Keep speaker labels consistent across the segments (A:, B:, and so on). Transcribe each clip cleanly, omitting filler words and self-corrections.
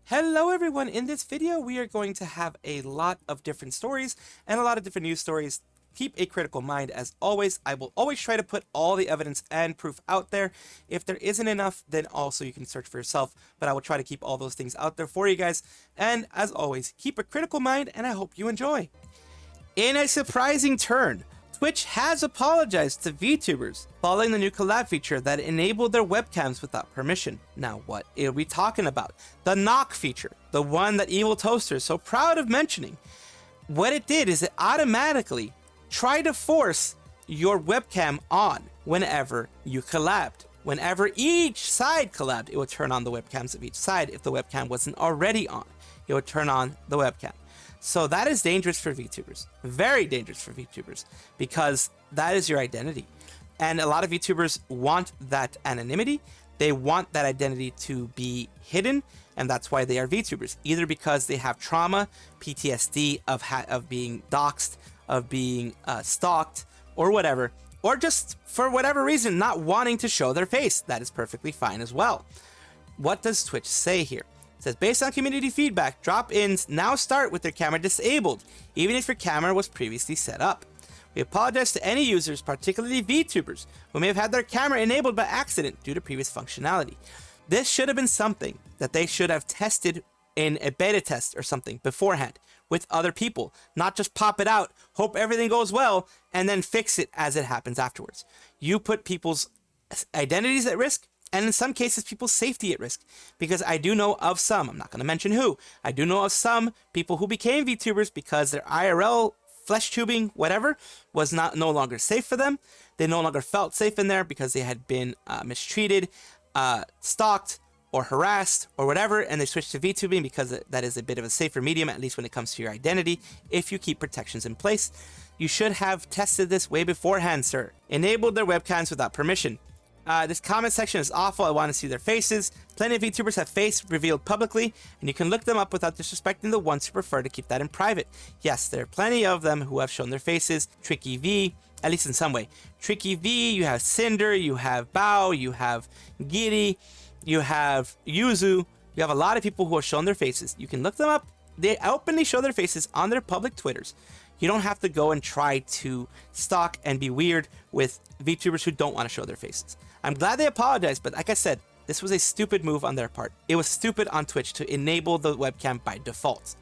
A: Hello everyone, in this video we are going to have a lot of different stories and a lot of different news stories. Keep a critical mind as always. I will always try to put all the evidence and proof out there. If there isn't enough, then also you can search for yourself, but I will try to keep all those things out there for you guys. And as always, keep a critical mind and I hope you enjoy. In a surprising turn, Twitch has apologized to VTubers following the new collab feature that enabled their webcams without permission. Now, what are we talking about? The knock feature, the one that Evil Toaster is so proud of mentioning. What it did is it automatically tried to force your webcam on whenever you collabed. Whenever each side collabed, it would turn on the webcams of each side. If the webcam wasn't already on, it would turn on the webcam. So that is dangerous for VTubers, very dangerous for VTubers, because that is your identity. And a lot of VTubers want that anonymity. They want that identity to be hidden, and that's why they are VTubers, either because they have trauma, PTSD of being doxxed, of being stalked, or whatever, or just for whatever reason not wanting to show their face. That is perfectly fine as well. What does Twitch say here? It says, based on community feedback, drop-ins now start with their camera disabled, even if your camera was previously set up. We apologize to any users, particularly VTubers, who may have had their camera enabled by accident due to previous functionality. This should have been something that they should have tested in a beta test or something beforehand with other people, not just pop it out, hope everything goes well, and then fix it as it happens afterwards. You put people's identities at risk, and in some cases, people's safety at risk. Because I do know of some, I'm not going to mention who, I do know of some people who became VTubers because their IRL, flesh tubing, whatever, was no longer safe for them. They no longer felt safe in there because they had been mistreated, stalked, or harassed, or whatever, and they switched to VTubing because that is a bit of a safer medium, at least when it comes to your identity, if you keep protections in place. You should have tested this way beforehand, sir. Enabled their webcams without permission. This comment section is awful. I want to see their faces. Plenty of VTubers have face revealed publicly, and you can look them up without disrespecting the ones who prefer to keep that in private. Yes, there are plenty of them who have shown their faces. Tricky V, at least in some way. Tricky V, you have Cinder, you have Bao, you have Giri, you have Yuzu. You have a lot of people who have shown their faces. You can look them up. They openly show their faces on their public Twitters. You don't have to go and try to stalk and be weird with VTubers who don't want to show their faces. I'm glad they apologized, but like I said, this was a stupid move on their part. It was stupid on Twitch to enable the webcam by default.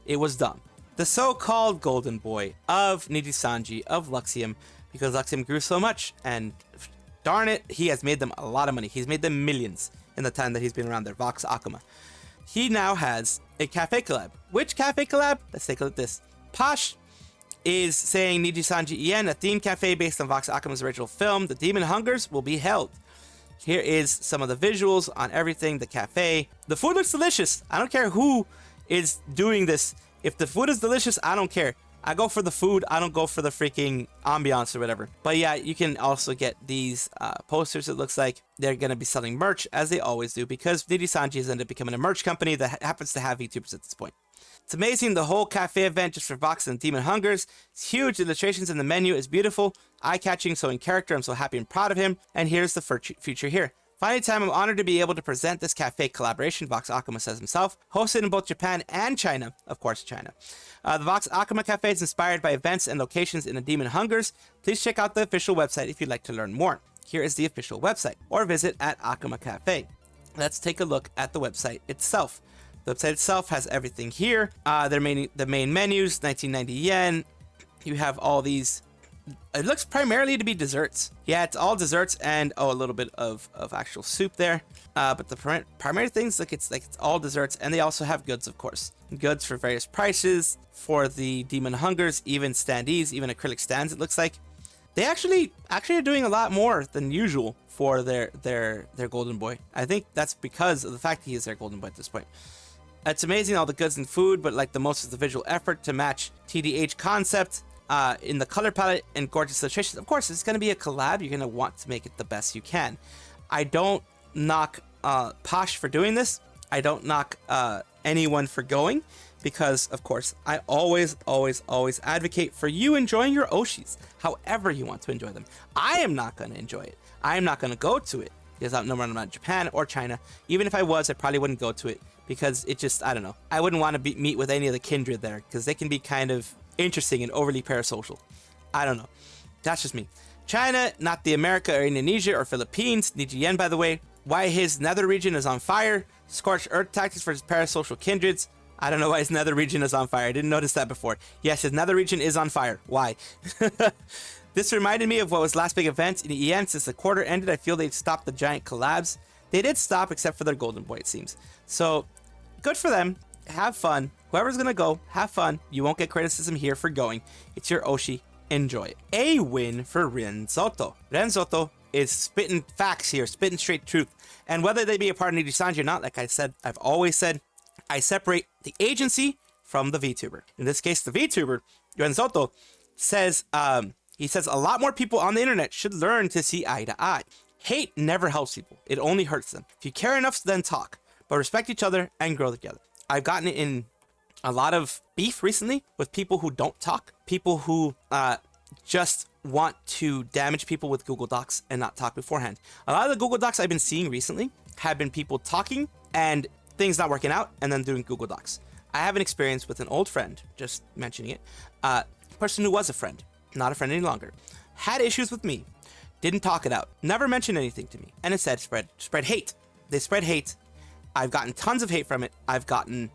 A: It was dumb. The so-called golden boy of Nijisanji, of Luxium, because Luxium grew so much, and darn it, he has made them a lot of money. He's made them millions in the time that he's been around there, Vox Akuma. He now has a cafe collab. Which cafe collab? Let's take a look at this. Posh is saying Nijisanji Ien, a theme cafe based on Vox Akuma's original film, The Demon Hungers, will be held. Here is some of the visuals on everything, the cafe. The food looks delicious. I don't care who is doing this. If the food is delicious, I don't care. I go for the food. I don't go for the freaking ambiance or whatever. But yeah, you can also get these posters. It looks like they're going to be selling merch, as they always do, because Nijisanji has ended up becoming a merch company that happens to have VTubers at this point. It's amazing, the whole cafe event just for Vox and Demon Hungers. It's huge, the illustrations in the menu is beautiful, eye-catching, so in character, I'm so happy and proud of him. And here's the future here. Finally time, I'm honored to be able to present this cafe collaboration, Vox Akuma says himself, hosted in both Japan and China, of course China. The Vox Akuma cafe is inspired by events and locations in the Demon Hungers. Please check out the official website if you'd like to learn more. Here is the official website, or visit at Akuma Cafe. Let's take a look at the website itself. The website itself has everything here. The main menus, 1990 yen. You have all these. It looks primarily to be desserts. Yeah, it's all desserts and a little bit of actual soup there. But the primary things, it's all desserts, and they also have goods, of course. Goods for various prices for the Demon Hungers, even standees, even acrylic stands. It looks like they actually are doing a lot more than usual for their golden boy. I think that's because of the fact that he is their golden boy at this point. It's amazing, all the goods and food, but like the most is the visual effort to match TDH concept in the color palette and gorgeous illustrations. Of course, it's going to be a collab. You're going to want to make it the best you can. I don't knock Posh for doing this. I don't knock anyone for going. because, of course, I always advocate for you enjoying your Oshis however you want to enjoy them. I am not going to enjoy it. I am not going to go to it because I'm not in Japan or China. Even if I was, I probably wouldn't go to it because it just, I don't know. I wouldn't want to meet with any of the kindred there because they can be kind of interesting and overly parasocial. I don't know. That's just me. China, not the America or Indonesia or Philippines. Nijiyen, by the way. Why his nether region is on fire. Scorched earth tactics for his parasocial kindreds. I don't know why his nether region is on fire. I didn't notice that before. Yes, his nether region is on fire. Why? This reminded me of what was last big event in EN. Since the quarter ended, I feel they've stopped the giant collabs. They did stop except for their golden boy, it seems. So, good for them. Have fun. Whoever's gonna go, have fun. You won't get criticism here for going. It's your Oshi. Enjoy it. A win for Ren Zotto. Ren Zotto is spitting facts here, spitting straight truth. And whether they be a part of Nijisanji or not, like I said, I've always said, I separate the agency from the VTuber. In this case, the VTuber, Ren Zotto, says, he says a lot more people on the internet should learn to see eye to eye. Hate never helps people. It only hurts them. If you care enough, then talk. But respect each other and grow together. I've gotten in a lot of beef recently with people who don't talk. People who just want to damage people with Google Docs and not talk beforehand. A lot of the Google Docs I've been seeing recently have been people talking and things not working out and then doing Google Docs. I have an experience with an old friend, just mentioning it, person who was a friend, not a friend any longer, had issues with me, didn't talk it out, never mentioned anything to me, and instead spread hate. They spread hate. I've gotten tons of hate from it. I've gotten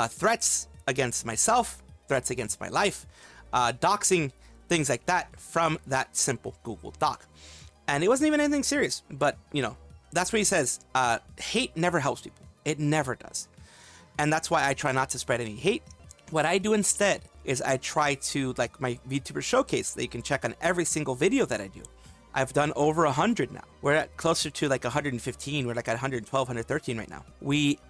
A: threats against myself, threats against my life, doxing, things like that from that simple Google Doc. And it wasn't even anything serious, but you know, that's what he says. Hate never helps people. It never does. And that's why I try not to spread any hate. What I do instead is I try to, like my VTuber showcase that you can check on every single video that I do. I've done over 100 now. We're at closer to like 115. We're like at 112, 113 right now.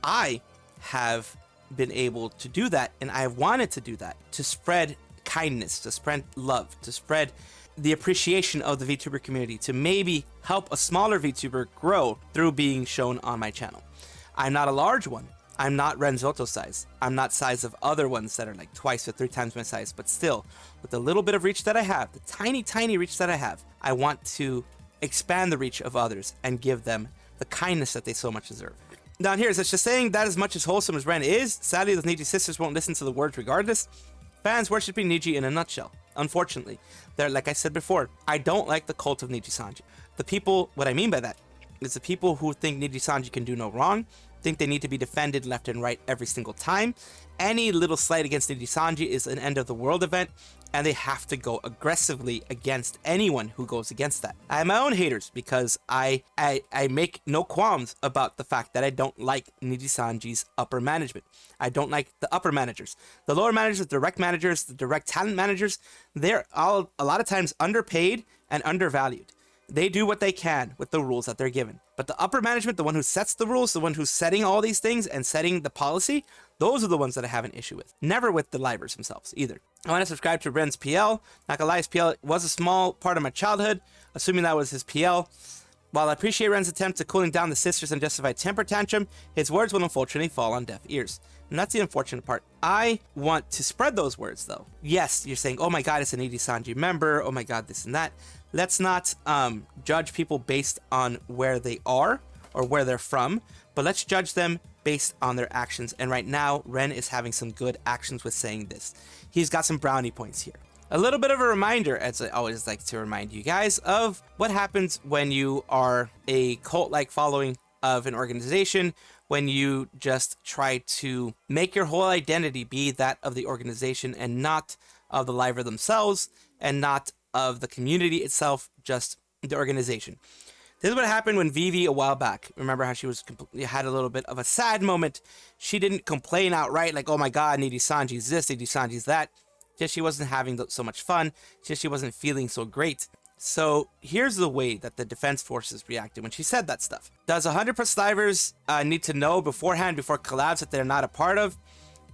A: I have been able to do that, and I wanted to do that to spread kindness, to spread love, to spread the appreciation of the VTuber community, to maybe help a smaller VTuber grow through being shown on my channel. I'm not a large one. I'm not Ren Zotto size. I'm not size of other ones that are like twice or 3 times my size, but still, with the little bit of reach that I have, the tiny reach that I have, I want to expand the reach of others and give them the kindness that they so much deserve. Down here, it's just saying that as much as wholesome as Ren is, sadly the Nijisisters won't listen to the words regardless. Fans worshiping Niji in a nutshell. Unfortunately, they're, like I said before, I don't like the cult of Nijisanji. The people, what I mean by that, is the people who think Nijisanji can do no wrong, think they need to be defended left and right every single time. Any little slight against Nijisanji is an end of the world event, and they have to go aggressively against anyone who goes against that. I have my own haters because I make no qualms about the fact that I don't like Nijisanji's upper management. I don't like the upper managers. The lower managers, the direct managers, the direct talent managers, they're all a lot of times underpaid and undervalued. They do what they can with the rules that they're given. But the upper management, the one who sets the rules, the one who's setting all these things and setting the policy, those are the ones that I have an issue with. Never with the livers themselves either. I want to subscribe to Ren's PL. Not gonna lie, his PL was a small part of my childhood, assuming that was his PL. While I appreciate Ren's attempt to cooling down the sisters and justify temper tantrum, his words will unfortunately fall on deaf ears. And that's the unfortunate part. I want to spread those words though. Yes, you're saying, oh my god, it's an Nijisanji member, oh my god, this and that. Let's not judge people based on where they are or where they're from, but let's judge them based on their actions. And right now, Ren is having some good actions with saying this. He's got some brownie points here. A little bit of a reminder, as I always like to remind you guys, of what happens when you are a cult-like following of an organization, when you just try to make your whole identity be that of the organization and not of the liver themselves, and not of the community itself, just the organization. This is what happened when Vivi a while back. Remember how she was had a little bit of a sad moment. She didn't complain outright like, oh my god, Nijisanji's this, Nijisanji's that. Just she wasn't having so much fun. Just she wasn't feeling so great. So here's the way that the defense forces reacted when she said that stuff. Does 100+ livers need to know beforehand, before collabs, that they're not a part of?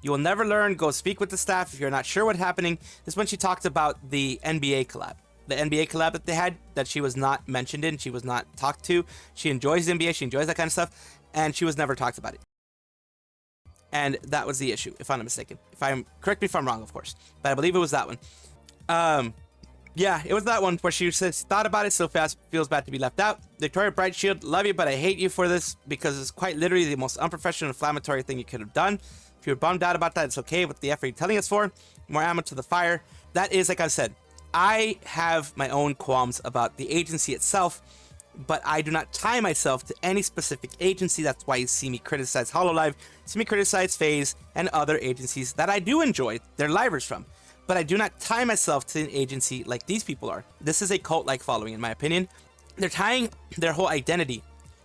A: You will never learn. Go speak with the staff if you're not sure what's happening. This is when she talked about the NBA collab. The NBA collab that they had, that she was not mentioned in, she was not talked to. She enjoys the NBA, she enjoys that kind of stuff, and she was never talked about it. and that was the issue, if I'm not mistaken. Correct me if I'm wrong, of course, but I believe it was that one. Yeah, it was that one where she says, thought about it, still feels bad to be left out. Victoria Brightshield, love you, but I hate you for this because it's quite literally the most unprofessional, inflammatory thing you could have done. If you're bummed out about that, it's okay with the effort you're telling us for. More ammo to the fire. That is, like I said, I have my own qualms about the agency itself, but I do not tie myself to any specific agency. That's why you see me criticize hololive, see me criticize FKaze, and other agencies that I do enjoy their livers from. But I do not tie myself to an agency like these people are. This is a cult-like following, in my opinion. They're tying their whole identity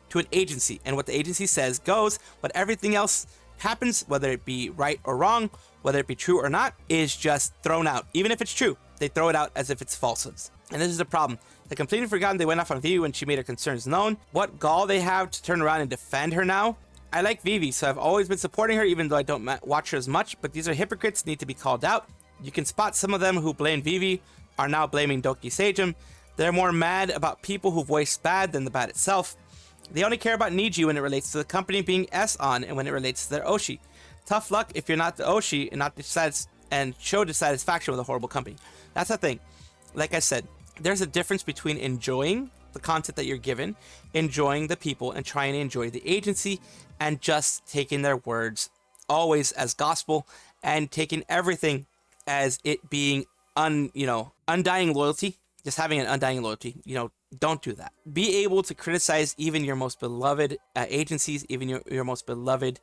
A: to an agency, and what the agency says goes, but everything else happens, whether it be right or wrong, whether it be true or not, is just thrown out. Even if it's true, they throw it out as if it's falsehoods. And this is the problem. They completely forgotten they went off on Vivi when she made her concerns known. What gall they have to turn around and defend her now. I like Vivi, so I've always been supporting her, even though I don't watch her as much, but these are hypocrites, need to be called out. You can spot some of them who blame Vivi are now blaming Doki Sagem. They're more mad about people who voice bad than the bad itself. They only care about Niji when it relates to the company being S on and when it relates to their Oshi. Tough luck if you're not the Oshi and not and show dissatisfaction with a horrible company. That's the thing. Like I said, there's a difference between enjoying the content that you're given, enjoying the people, and trying to enjoy the agency, and just taking their words always as gospel and taking everything as it being undying loyalty, just having an undying loyalty. Don't do that. Be able to criticize even your most beloved agencies, even your most beloved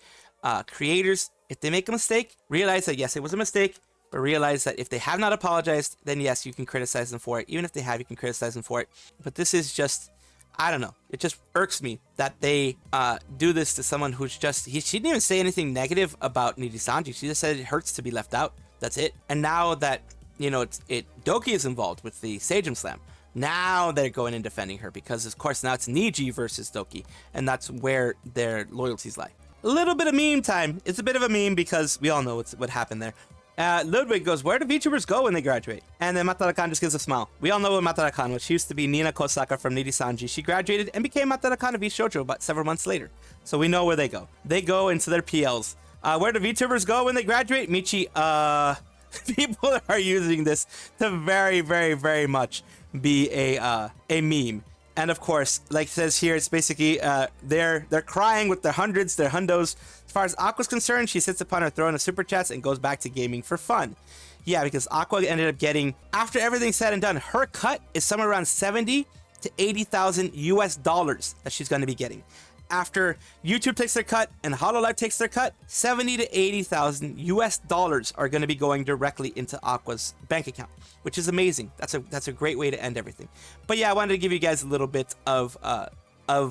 A: creators. If they make a mistake, realize that yes, it was a mistake, but realize that if they have not apologized, then yes, you can criticize them for it. Even if they have, you can criticize them for it. But this is just, I don't know. It just irks me that they do this to someone who's just, she didn't even say anything negative about Nijisanji. She just said it hurts to be left out. That's it. And now that, Doki is involved with the Sagem Slam, now they're going and defending her because, of course, now it's Niji versus Doki, and that's where their loyalties lie. A little bit of meme time. It's a bit of a meme because we all know what happened there. Ludwig goes, where do VTubers go when they graduate? And then Matarakan just gives a smile. We all know what Matarakan was. She used to be Nina Kosaka from Nijisanji. She graduated and became Matarakan of East Shoujo about several months later. So we know where they go. They go into their PLs. Where do VTubers go when they graduate? Michi, people are using this to very, very, very much be a meme. And of course, like it says here, it's basically they're crying with their hundreds, their hundos. As far as Aqua's concerned, she sits upon her throne of super chats and goes back to gaming for fun. Yeah, because Aqua ended up getting, after everything's said and done, her cut is somewhere around 70 to 80,000 US dollars that she's going to be getting. After YouTube takes their cut and hololive takes their cut, 70 to 80,000 US dollars are going to be going directly into Aqua's bank account, which is amazing. That's a great way to end everything. But yeah, I wanted to give you guys a little bit of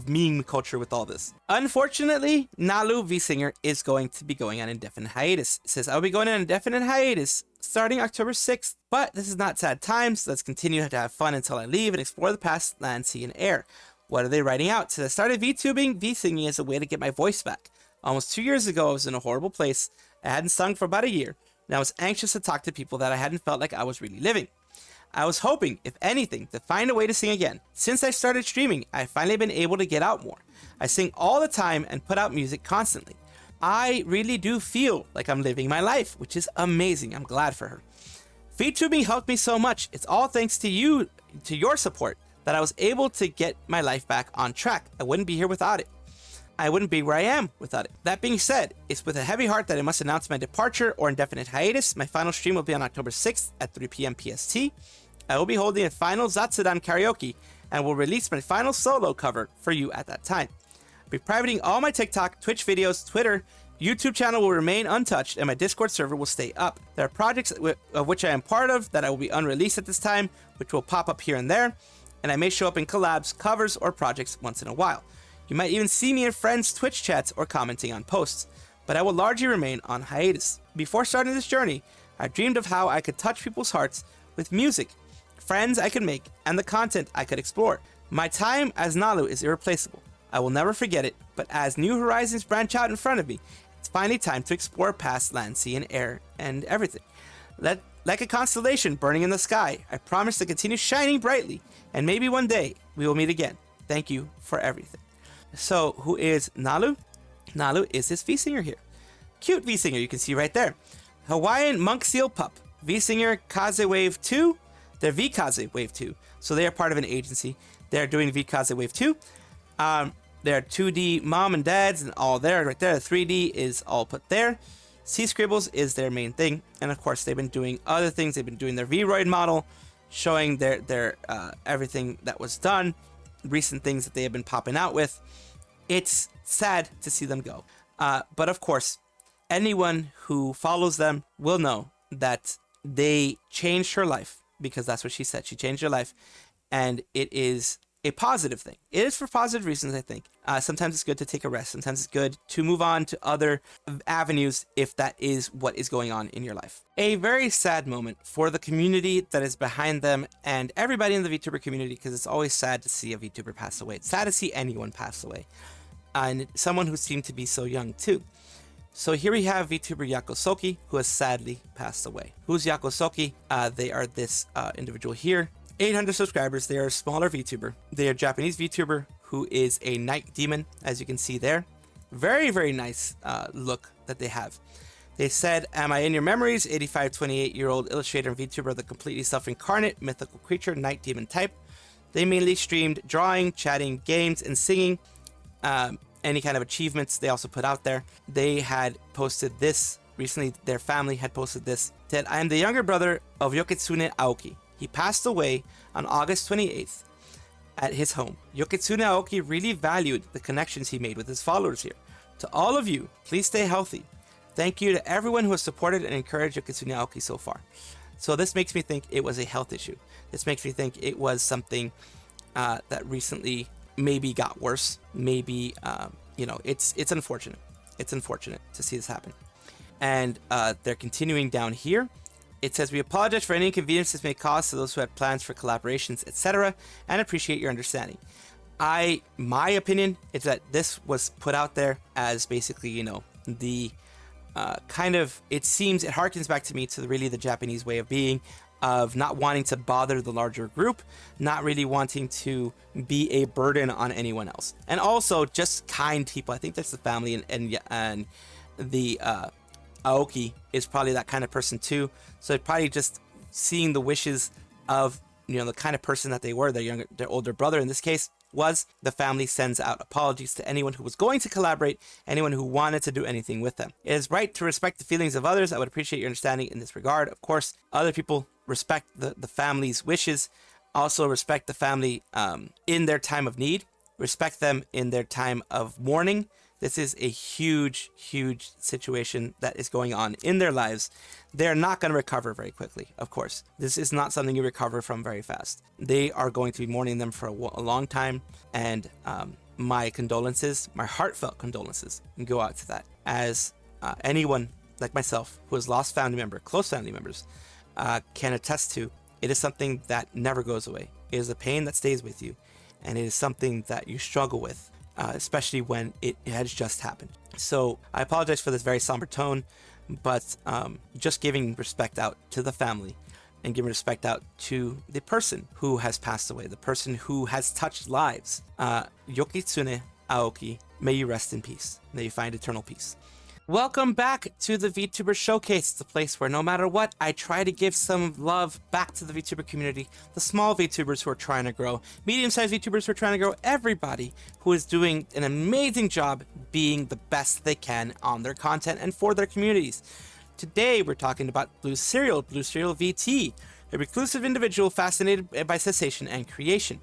A: meme culture with all this. Unfortunately, Nalu Vsinger is going to be going on indefinite hiatus. It says, I'll be going on indefinite hiatus starting October 6th, but this is not sad times. Let's continue to have fun until I leave and explore the past, land, sea, and air. What are they writing out? So I started VTubing, V-singing as a way to get my voice back. Almost 2 years ago, I was in a horrible place. I hadn't sung for about a year, and I was anxious to talk to people that I hadn't felt like I was really living. I was hoping, if anything, to find a way to sing again. Since I started streaming, I've finally been able to get out more. I sing all the time and put out music constantly. I really do feel like I'm living my life, which is amazing. I'm glad for her. VTubing helped me so much. It's all thanks to you, to your support, that I was able to get my life back on track. I wouldn't be here without it. I wouldn't be where I am without it. That being said, it's with a heavy heart that I must announce my departure or indefinite hiatus. My final stream will be on October 6th at 3 p.m. PST. I will be holding a final Zatsudan karaoke and will release my final solo cover for you at that time. I'll be privating all my TikTok, Twitch videos, Twitter, YouTube channel will remain untouched and my Discord server will stay up. There are projects of which I am part of that I will be unreleased at this time, which will pop up here and there. And I may show up in collabs, covers, or projects once in a while. You might even see me in friends' Twitch chats or commenting on posts, but I will largely remain on hiatus. Before starting this journey, I dreamed of how I could touch people's hearts with music, friends I could make, and the content I could explore. My time as Nalu is irreplaceable. I will never forget it, but as new horizons branch out in front of me, it's finally time to explore past land, sea, and air, and everything. Like a constellation burning in the sky, I promise to continue shining brightly, and maybe one day we will meet again. Thank you for everything. So, who is Nalu? Nalu is this Vsinger here. Cute Vsinger, you can see right there. Hawaiian Monk Seal Pup. Vsinger Kaze Wave 2. They're VKaze Wave 2. So they are part of an agency. They're doing VKaze Wave 2. They're 2D mom and dads and all there right there. 3D is all put there. C Scribbles is their main thing. And of course, they've been doing other things. They've been doing their Vroid model, showing their everything that was done, recent things that they have been popping out with. It's sad to see them go. But of course, anyone who follows them will know that they changed her life, because that's what she said. She changed her life, and it is a positive thing. It is for positive reasons, I think. Sometimes it's good to take a rest. Sometimes it's good to move on to other avenues if that is what is going on in your life. A very sad moment for the community that is behind them and everybody in the VTuber community, because it's always sad to see a VTuber pass away. It's sad to see anyone pass away. And someone who seemed to be so young too. So here we have Vtuber Yako Souki, who has sadly passed away. Who's Yako Souki? They are this individual here. 800 subscribers. They are a smaller VTuber. They are a Japanese VTuber who is a night demon, as you can see there. Very, very nice look that they have. They said, "Am I in your memories? 85, 28-year-old illustrator and VTuber of the completely self-incarnate mythical creature, night demon type. They mainly streamed drawing, chatting, games, and singing. Any kind of achievements they also put out there. They had posted this recently. Their family had posted this. Said, I am the younger brother of Yokitsune Aoki. He passed away on August 28th at his home. Yokitsune Aoki really valued the connections he made with his followers here. To all of you, please stay healthy. Thank you to everyone who has supported and encouraged Yokitsune Aoki so far." So this makes me think it was a health issue. This makes me think it was something that recently maybe got worse. Maybe, it's unfortunate. It's unfortunate to see this happen. And they're continuing down here. It says, "We apologize for any inconvenience this may cause to those who had plans for collaborations, etc., and appreciate your understanding." My opinion is that this was put out there as basically, the it harkens back to me to really the Japanese way of being, of not wanting to bother the larger group, not really wanting to be a burden on anyone else. And also just kind people. I think that's the family, and the Aoki is probably that kind of person too. So probably just seeing the wishes of, the kind of person that they were, their older brother in this case, was the family sends out apologies to anyone who was going to collaborate, anyone who wanted to do anything with them. It is right to respect the feelings of others. I would appreciate your understanding in this regard. Of course, other people respect the family's wishes. Also respect the family in their time of need. Respect them in their time of mourning. This is a huge, huge situation that is going on in their lives. They're not going to recover very quickly, of course. This is not something you recover from very fast. They are going to be mourning them for a long time. And my condolences, my heartfelt condolences, go out to that. As anyone like myself who has lost family member, close family members, can attest to, it is something that never goes away. It is a pain that stays with you. And it is something that you struggle with. Especially when it has just happened. So I apologize for this very somber tone, but just giving respect out to the family and giving respect out to the person who has passed away, the person who has touched lives. Yokitsune Aoki, may you rest in peace. May you find eternal peace. Welcome back to the VTuber Showcase, the place where no matter what, I try to give some love back to the VTuber community, the small VTubers who are trying to grow, medium-sized VTubers who are trying to grow, everybody who is doing an amazing job being the best they can on their content and for their communities. Today, we're talking about Blue Cereal VT, a reclusive individual fascinated by cessation and creation.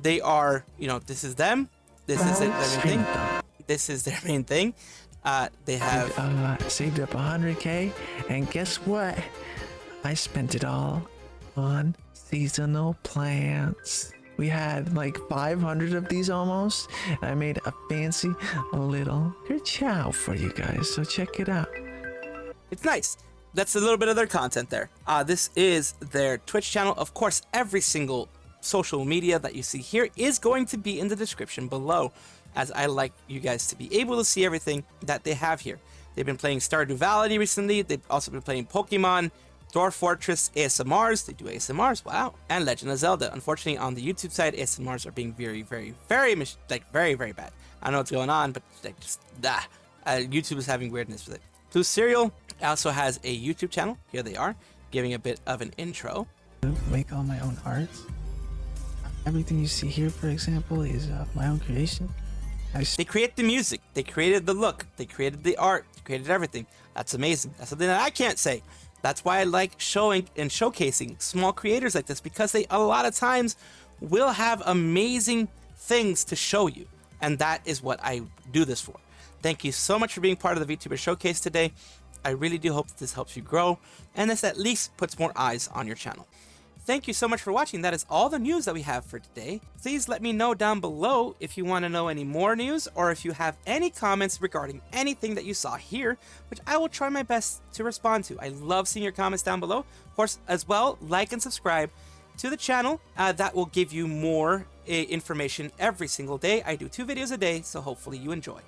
A: They are, this is them. This is their main thing. This is their main thing. They have
B: saved up 100K, and guess what? I spent it all on seasonal plants. We had like 500 of these almost. I made a fancy little chow for you guys, so check it out.
A: It's nice. That's a little bit of their content there. This is their Twitch channel. Of course, every single social media that you see here is going to be in the description below, as I like you guys to be able to see everything that they have here. They've been playing Stardew Valley recently. They've also been playing Pokemon, Dwarf Fortress, ASMRs. They do ASMRs, wow. And Legend of Zelda. Unfortunately, on the YouTube side, ASMRs are being very, very, very bad. I don't know what's going on, but YouTube is having weirdness with it. Blue Cereal also has a YouTube channel. Here they are, giving a bit of an intro.
B: Make all my own arts. Everything you see here, for example, is my own creation.
A: They create the music, they created the look, they created the art, they created everything. That's amazing. That's something that I can't say. That's why I like showing and showcasing small creators like this, because they a lot of times will have amazing things to show you. And that is what I do this for. Thank you so much for being part of the VTuber Showcase today. I really do hope that this helps you grow, and this at least puts more eyes on your channel. Thank you so much for watching. That is all the news that we have for today. Please let me know down below if you want to know any more news, or if you have any comments regarding anything that you saw here, which I will try my best to respond to. I love seeing your comments down below. Of course, as well, like and subscribe to the channel. That will give you more information every single day. I do 2 videos a day, so hopefully you enjoy.